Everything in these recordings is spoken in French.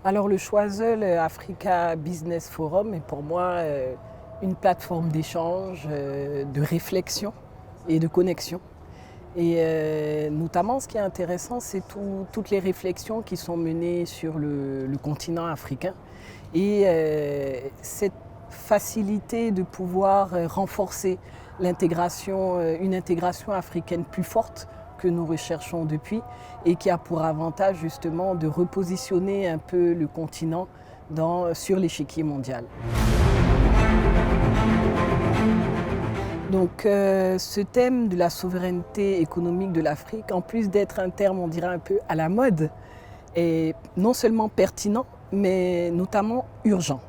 Alors le Choiseul Africa Business Forum est pour moi une plateforme d'échange, de réflexion et de connexion. Et notamment ce qui est intéressant, c'est toutes les réflexions qui sont menées sur le continent africain et cette facilité de pouvoir renforcer l'intégration, une intégration africaine plus forte que nous recherchons depuis et qui a pour avantage justement de repositionner un peu le continent sur l'échiquier mondial. Donc ce thème de la souveraineté économique de l'Afrique, en plus d'être un terme, on dirait un peu à la mode, est non seulement pertinent, mais notamment urgent.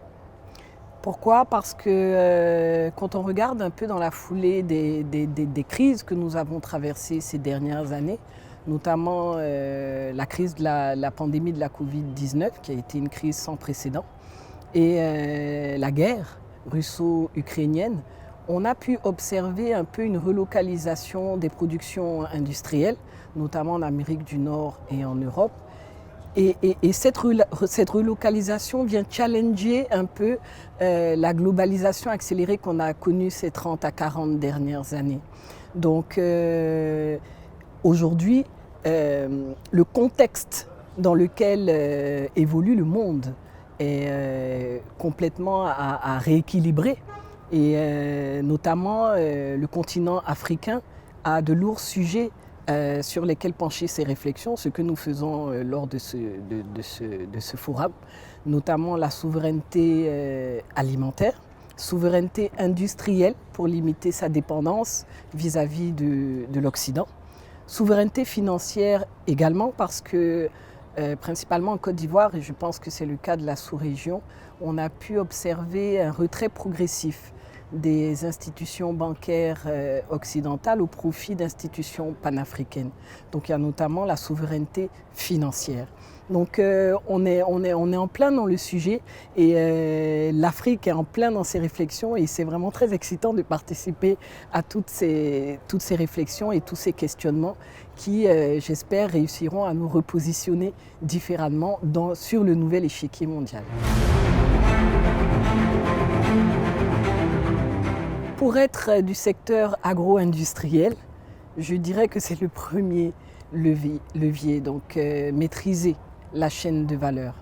Pourquoi ? Parce que quand on regarde un peu dans la foulée des crises que nous avons traversées ces dernières années, notamment la crise de la pandémie de la Covid-19, qui a été une crise sans précédent, et la guerre russo-ukrainienne, on a pu observer un peu une relocalisation des productions industrielles, notamment en Amérique du Nord et en Europe. Et cette relocalisation vient challenger un peu la globalisation accélérée qu'on a connue ces 30 à 40 dernières années. Donc aujourd'hui, le contexte dans lequel évolue le monde est complètement à rééquilibrer. Et notamment, le continent africain a de lourds sujets sur lesquels pencher ses réflexions, ce que nous faisons lors de ce forum, notamment la souveraineté alimentaire, souveraineté industrielle pour limiter sa dépendance vis-à-vis de l'Occident, souveraineté financière également parce que principalement en Côte d'Ivoire, et je pense que c'est le cas de la sous-région, on a pu observer un retrait progressif des institutions bancaires occidentales au profit d'institutions panafricaines. Donc il y a notamment la souveraineté financière. Donc on est en plein dans le sujet et l'Afrique est en plein dans ses réflexions et c'est vraiment très excitant de participer à toutes ces réflexions et tous ces questionnements qui, j'espère, réussiront à nous repositionner différemment sur le nouvel échiquier mondial. Pour être du secteur agro-industriel, je dirais que c'est le premier levier, donc maîtriser la chaîne de valeur.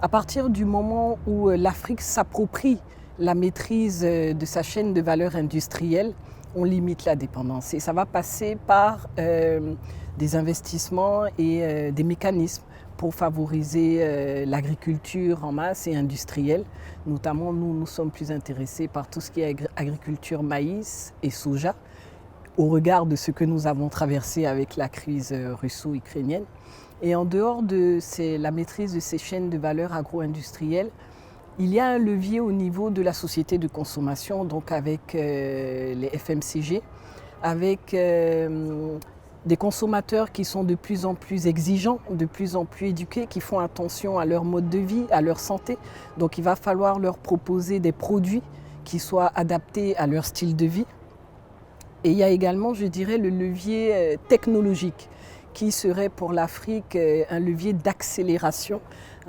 À partir du moment où l'Afrique s'approprie la maîtrise de sa chaîne de valeur industrielle, on limite la dépendance. Et ça va passer par des investissements et des mécanismes pour favoriser l'agriculture en masse et industrielle. Notamment, nous sommes plus intéressés par tout ce qui est agriculture maïs et soja, au regard de ce que nous avons traversé avec la crise russo-ukrainienne. Et en dehors de la maîtrise de ces chaînes de valeur agro-industrielles, il y a un levier au niveau de la société de consommation, donc avec les FMCG, avec des consommateurs qui sont de plus en plus exigeants, de plus en plus éduqués, qui font attention à leur mode de vie, à leur santé. Donc il va falloir leur proposer des produits qui soient adaptés à leur style de vie. Et il y a également, je dirais, le levier technologique qui serait pour l'Afrique un levier d'accélération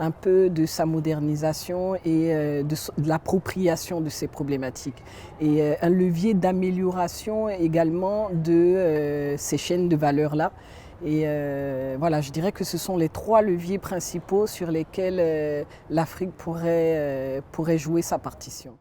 un peu de sa modernisation et de l'appropriation de ces problématiques. Et un levier d'amélioration également de ces chaînes de valeur-là. Et voilà, je dirais que ce sont les trois leviers principaux sur lesquels l'Afrique pourrait jouer sa partition.